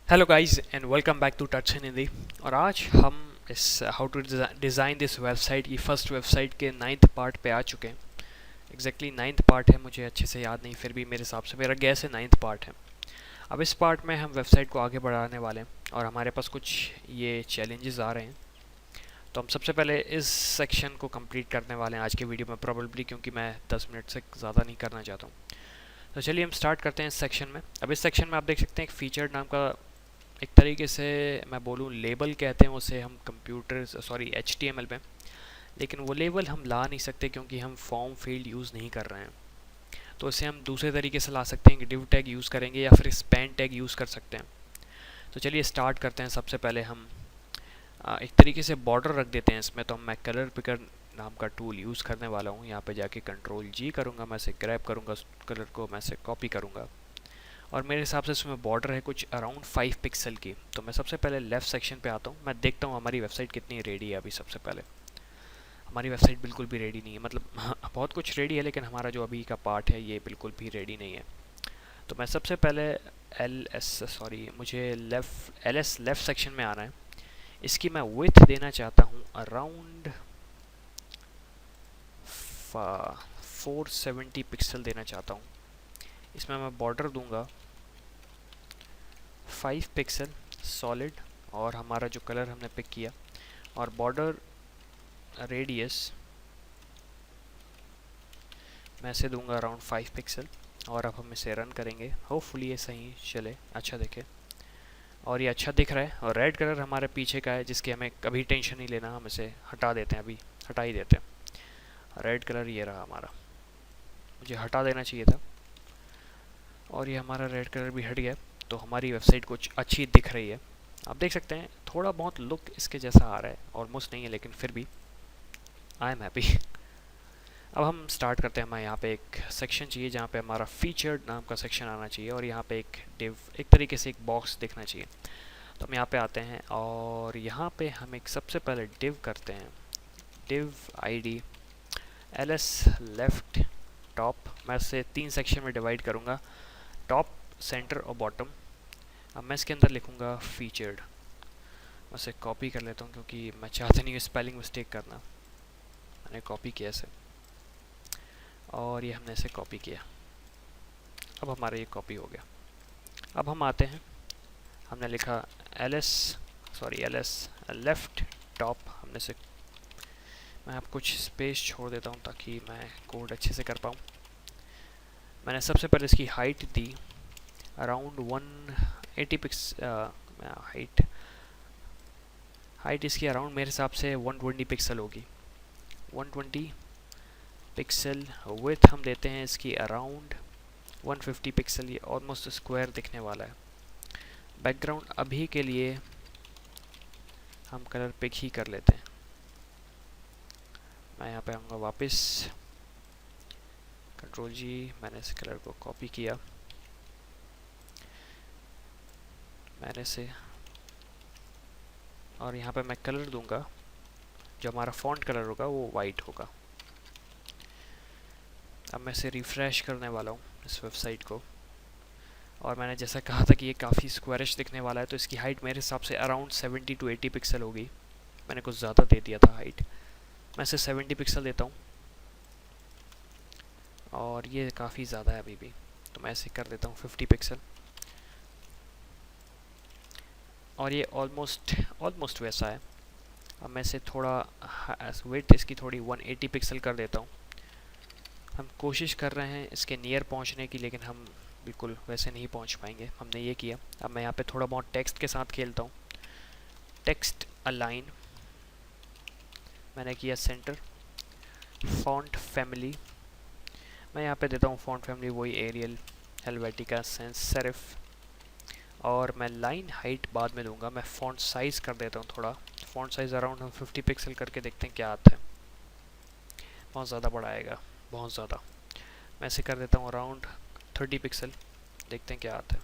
Hello guys and welcome back to touch in Hindi. और आज हम इस how to design this website की फर्स्ट वेबसाइट के 9th पार्ट पे आ चुके हैं। एग्जैक्टली 9th पार्ट है, मुझे अच्छे से याद नहीं, फिर भी मेरे हिसाब से मेरा गैस है 9th पार्ट है। अब इस पार्ट में हम वेबसाइट को आगे बढ़ाने वाले हैं और हमारे पास कुछ ये चैलेंजेस आ रहे हैं। तो हम सबसे पहले इस सेक्शन को कंप्लीट करने वाले हैं आज के वीडियो में प्रोबेबली, क्योंकि मैं 10 मिनट से ज़्यादा नहीं करना चाहता हूँ। तो चलिए हम स्टार्ट करते हैं इस सेक्शन में। अब इस सेक्शन में आप देख सकते हैं एक फीचर नाम का, एक तरीके से मैं बोलूँ लेबल कहते हैं उसे हम कंप्यूटर HTML में, लेकिन वो लेबल हम ला नहीं सकते क्योंकि हम फॉर्म फील्ड यूज़ नहीं कर रहे हैं। तो इसे हम दूसरे तरीके से ला सकते हैं कि डिव टैग यूज़ करेंगे या फिर स्पैन टैग यूज़ कर सकते हैं। तो चलिए स्टार्ट करते हैं। सबसे पहले हम एक तरीके से बॉर्डर रख देते हैं इसमें। तो मैं कलर पिकर नाम का टूल यूज़ करने वाला हूँ। यहाँ पे जाके Ctrl+G करूँगा, मैं इसे ग्रैब करूँगा, कलर को मैं इसे कॉपी करूँगा और मेरे हिसाब से इसमें बॉर्डर है कुछ अराउंड 5 पिक्सल की। तो मैं सबसे पहले लेफ़्ट सेक्शन पे आता हूँ, मैं देखता हूँ हमारी वेबसाइट कितनी रेडी है। अभी सबसे पहले हमारी वेबसाइट बिल्कुल भी रेडी नहीं है, मतलब बहुत कुछ रेडी है लेकिन हमारा जो अभी का पार्ट है ये बिल्कुल भी रेडी नहीं है। तो मैं सबसे पहले मुझे LS लेफ़्ट सेक्शन में आना है। इसकी मैं विड्थ देना चाहता हूँ अराउंड 470 पिक्सल देना चाहता हूँ। इसमें मैं बॉर्डर दूंगा 5 पिक्सल सॉलिड और हमारा जो कलर हमने पिक किया, और बॉर्डर रेडियस मैं इसे दूंगा अराउंड 5 पिक्सल। और अब हम इसे रन करेंगे, होपफुली ये सही चले, अच्छा दिखे। और ये अच्छा दिख रहा है और रेड कलर हमारे पीछे का है जिसकी हमें कभी टेंशन नहीं लेना, हम इसे हटा देते हैं, अभी हटा ही देते हैं। रेड कलर ये रहा हमारा, मुझे हटा देना चाहिए था और ये हमारा रेड कलर भी हट गया। तो हमारी वेबसाइट कुछ अच्छी दिख रही है। आप देख सकते हैं थोड़ा बहुत लुक इसके जैसा आ रहा है, ऑलमोस्ट नहीं है लेकिन फिर भी आई एम हैप्पी। अब हम स्टार्ट करते हैं। हमें यहाँ पे एक सेक्शन चाहिए जहाँ पे हमारा फीचर्ड नाम का सेक्शन आना चाहिए और यहाँ पे एक डिव, एक तरीके से एक बॉक्स दिखना चाहिए। तो हम यहाँ पे आते हैं और यहाँ पे हम एक सबसे पहले डिव करते हैं, div ID LS left top. मैं इसे 3 सेक्शन में डिवाइड करूँगा, टॉप, सेंटर और बॉटम। अब मैं इसके अंदर लिखूँगा फीचर्ड। मैं इसे कॉपी कर लेता हूँ क्योंकि मैं चाहता नहीं हूँ स्पेलिंग मिस्टेक करना। मैंने कॉपी किया इसे और ये हमने इसे कॉपी किया। अब हमारा ये कॉपी हो गया। अब हम आते हैं, हमने लिखा LS लेफ़्ट टॉप। हमने से मैं अब कुछ स्पेस छोड़ देता हूँ ताकि मैं कोड अच्छे से कर पाऊँ। मैंने सबसे पहले इसकी हाइट दी अराउंड 180 पिक्सल। हाइट इसकी अराउंड मेरे हिसाब से 120 पिक्सल होगी, 120 पिक्सल। विड्थ हम देते हैं इसकी अराउंड 150 पिक्सल। ये ऑलमोस्ट स्क्वायर दिखने वाला है। बैकग्राउंड अभी के लिए हम कलर पिक ही कर लेते हैं। मैं यहाँ पे आऊँगा वापस, Ctrl+G, मैंने इस कलर को कॉपी किया, मैंने से, और यहाँ पे मैं कलर दूंगा, जो हमारा फॉन्ट कलर होगा वो वाइट होगा। अब मैं इसे रिफ़्रेश करने वाला हूँ इस वेबसाइट को, और मैंने जैसा कहा था कि ये काफ़ी स्क्वायरिश दिखने वाला है, तो इसकी हाइट मेरे हिसाब से अराउंड 70 to 80 पिक्सल होगी। मैंने कुछ ज़्यादा दे दिया था हाइट, मैं इसे 70 पिक्सल देता हूँ और ये काफ़ी ज़्यादा है अभी भी, तो मैं इसे कर देता हूँ 50 पिक्सल। और ये ऑलमोस्ट वैसा है। अब मैं इसे थोड़ा विड्थ इसकी थोड़ी 180 पिक्सल कर देता हूँ। हम कोशिश कर रहे हैं इसके नियर पहुँचने की, लेकिन हम बिल्कुल वैसे नहीं पहुँच पाएंगे। हमने ये किया। अब मैं यहाँ पे थोड़ा बहुत टेक्स्ट के साथ खेलता हूँ। टेक्स्ट अलाइन मैंने किया सेंटर। फॉन्ट फैमिली मैं यहाँ पे देता हूँ, फॉन्ट फैमिली वही एरियल, हेल्वेटिका, सेंस सेरिफ। और मैं लाइन हाइट बाद में दूंगा। मैं फॉन्ट साइज़ कर देता हूँ थोड़ा, फॉन्ट साइज़ अराउंड हम 50 पिक्सल करके देखते हैं क्या आता है। बहुत ज़्यादा बड़ा आएगा, बहुत ज़्यादा। मैं इसे कर देता हूँ अराउंड 30 पिक्सल, देखते हैं क्या आता है।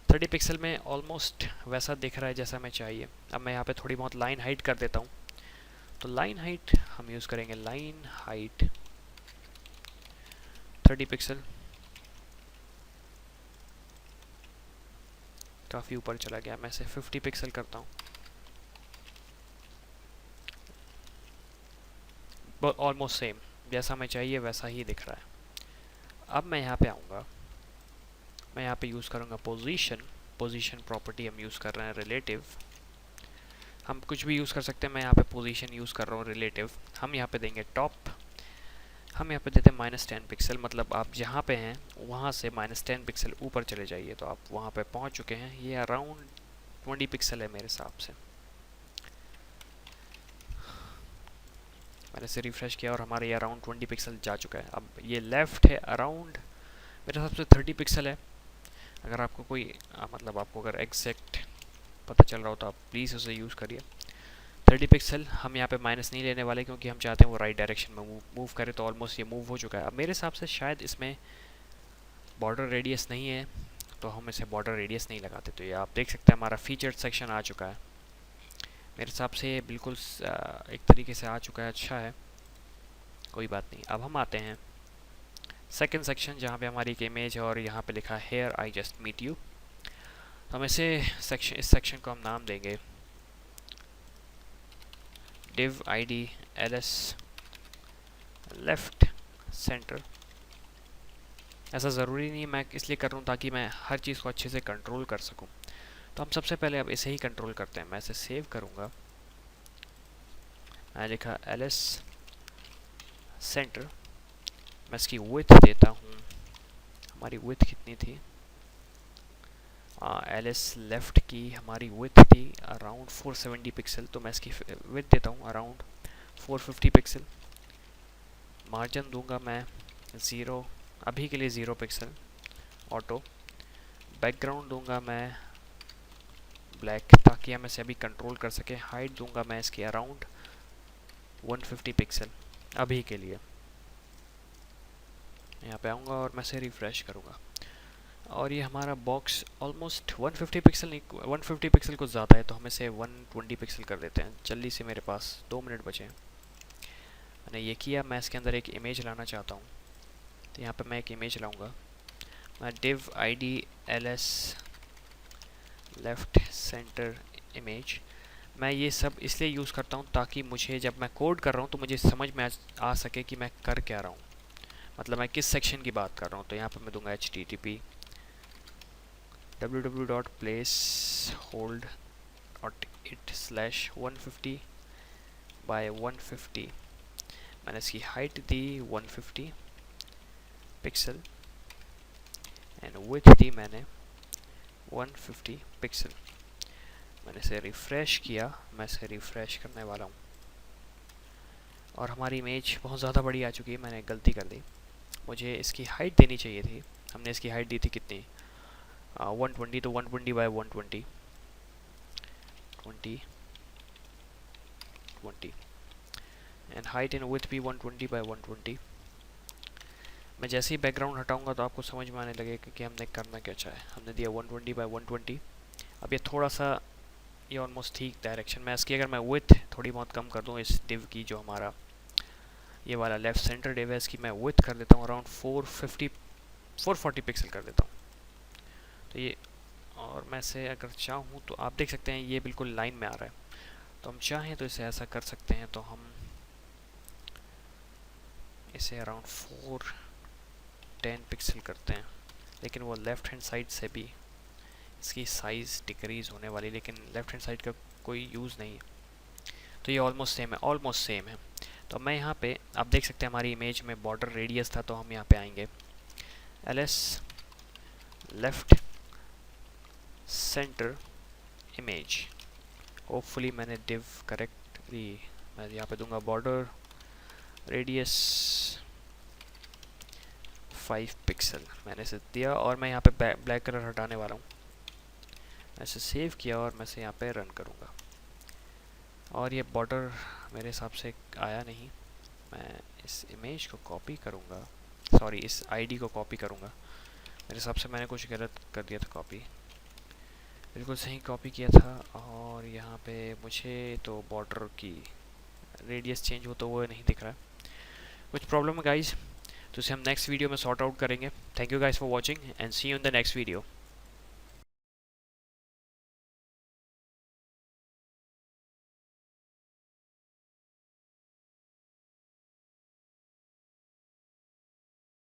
30 पिक्सल में ऑलमोस्ट वैसा दिख रहा है जैसा हमें चाहिए। अब मैं यहाँ पे थोड़ी बहुत लाइन हाइट कर देता हूँ। तो लाइन हाइट हम यूज़ करेंगे, लाइन हाइट 30 पिक्सल। काफ़ी ऊपर चला गया, मैं इसे 50 पिक्सल करता हूँ। ऑलमोस्ट सेम, जैसा मैं चाहिए वैसा ही दिख रहा है। अब मैं यहाँ पे आऊँगा, मैं यहाँ पे यूज़ करूँगा पोजीशन प्रॉपर्टी हम यूज़ कर रहे हैं रिलेटिव, हम कुछ भी यूज़ कर सकते हैं, मैं यहाँ पे पोजीशन यूज़ कर रहा हूँ रिलेटिव। हम यहाँ पे देंगे टॉप, हम यहाँ पे देते हैं -10 पिक्सल, मतलब आप जहाँ पे हैं वहाँ से -10 पिक्सल ऊपर चले जाइए, तो आप वहाँ पे पहुँच चुके हैं। ये अराउंड 20 पिक्सल है मेरे हिसाब से। मैंने इसे रिफ्रेश किया और हमारे ये अराउंड 20 पिक्सल जा चुका है। अब ये लेफ़्ट है अराउंड मेरे हिसाब से 30 पिक्सल है। अगर आपको कोई मतलब आपको अगर एग्जैक्ट पता चल रहा हो तो आप प्लीज़ उसे यूज़ करिए। 30 पिक्सल हम यहाँ पे माइनस नहीं लेने वाले, क्योंकि हम चाहते हैं वो राइट डायरेक्शन में मूव करे। तो ऑलमोस्ट ये मूव हो चुका है। अब मेरे हिसाब से शायद इसमें बॉर्डर रेडियस नहीं है, तो हम इसे बॉर्डर रेडियस नहीं लगाते। तो ये आप देख सकते हैं हमारा फीचर्ड सेक्शन आ चुका है। मेरे हिसाब से ये बिल्कुल एक तरीके से आ चुका है, अच्छा है, कोई बात नहीं। अब हम आते हैं सेकंड सेक्शन, जहाँ पे हमारी एक इमेज है और यहाँ पे लिखा है here I just meet you. हम इस सेक्शन को हम नाम देंगे div id ls left centre. ऐसा ज़रूरी नहीं, मैं इसलिए कर रहा हूँ ताकि मैं हर चीज़ को अच्छे से कंट्रोल कर सकूँ। तो हम सबसे पहले अब इसे ही कंट्रोल करते हैं। मैं इसे सेव करूँगा, मैं लिखा ls सेंटर, मैं इसकी विड्थ देता हूँ, हमारी विड्थ कितनी थी, ls लेफ़्ट की हमारी विड्थ थी अराउंड 470 पिक्सल, तो मैं इसकी विड्थ देता हूँ अराउंड 450 पिक्सल। मार्जिन दूंगा मैं 0, अभी के लिए 0 पिक्सल ऑटो। बैकग्राउंड दूंगा मैं ब्लैक, ताकि हम इसे अभी कंट्रोल कर सकें। हाइट दूंगा मैं इसकी अराउंड 150 पिक्सल अभी के लिए। यहाँ पे आऊँगा और मैं इसे रिफ़्रेश करूँगा और ये हमारा बॉक्स ऑलमोस्ट 150 पिक्सल नहीं, 150 पिक्सल को ज़्यादा है, तो हम इसे 120 पिक्सल कर देते हैं। जल्दी से, मेरे पास 2 मिनट बचे हैं। मैंने ये किया, मैं इसके अंदर एक इमेज लाना चाहता हूँ, तो यहाँ पे मैं एक इमेज लाऊंगा। मैं div id ls left centre image, मैं ये सब इसलिए यूज़ करता हूँ ताकि मुझे जब मैं कोड कर रहा हूँ तो मुझे समझ में आ सके कि मैं कर क्या रहा हूँ, मतलब मैं किस सेक्शन की बात कर रहा हूँ। तो यहाँ पे मैं दूंगा http www.placehold.it/150 by 150। मैंने इसकी हाइट दी 150 पिक्सल एंड विड्थ दी मैंने 150 पिक्सल। मैंने इसे रिफ़्रेश किया, मैं इसे रिफ़्रेश करने वाला हूँ और हमारी इमेज बहुत ज़्यादा बड़ी आ चुकी है। मैंने गलती कर दी, मुझे इसकी हाइट देनी चाहिए थी। हमने इसकी हाइट दी थी कितनी, 120, तो 120 by 120 20 and height and width भी 120 बाय 120। मैं जैसे ही बैकग्राउंड हटाऊंगा तो आपको समझ में आने लगेगा कि हमने करना क्या चाहे। हमने दिया 120 बाय 120। अब ये थोड़ा सा, ये ऑलमोस्ट ठीक डायरेक्शन में, इसकी अगर मैं विड्थ थोड़ी बहुत कम कर दूँ इस डिव की, जो हमारा ये वाला लेफ़्ट सेंटर डिव है, इसकी मैं विड्थ कर देता हूँ अराउंड 440 पिक्सल कर देता हूँ। तो ये, और मैं इसे अगर चाहूँ तो आप देख सकते हैं ये बिल्कुल लाइन में आ रहा है। तो हम चाहें तो इसे ऐसा कर सकते हैं, तो हम इसे अराउंड 410 पिक्सल करते हैं, लेकिन वो लेफ़्ट हैंड साइड से भी इसकी साइज़ डिक्रीज़ होने वाली, लेकिन लेफ़्ट हैंड साइड का कोई यूज़ नहीं है। तो ये ऑलमोस्ट सेम है। तो मैं यहाँ पे आप देख सकते हैं हमारी इमेज में बॉर्डर रेडियस था, तो हम यहाँ पे आएंगे ls left centre image. Hopefully मैंने डिव करेक्टली, मैं यहाँ पे दूंगा बॉर्डर रेडियस 5 पिक्सल, मैंने इसे दिया और मैं यहाँ पे ब्लैक कलर हटाने वाला हूँ। मैं इसे सेव किया और मैं इसे यहाँ पे रन करूँगा और ये बॉर्डर मेरे हिसाब से आया नहीं। मैं इस इमेज को कॉपी करूँगा, सॉरी इस आईडी को कॉपी करूँगा। मेरे हिसाब से मैंने कुछ गलत कर दिया था, कॉपी बिल्कुल सही कॉपी किया था। और यहाँ पे मुझे तो बॉर्डर की रेडियस चेंज हो तो वो नहीं दिख रहा है, कुछ प्रॉब्लम है गाइज। तो इसे हम नेक्स्ट वीडियो में सॉर्ट आउट करेंगे। Thank you guys for watching and see you in the next video.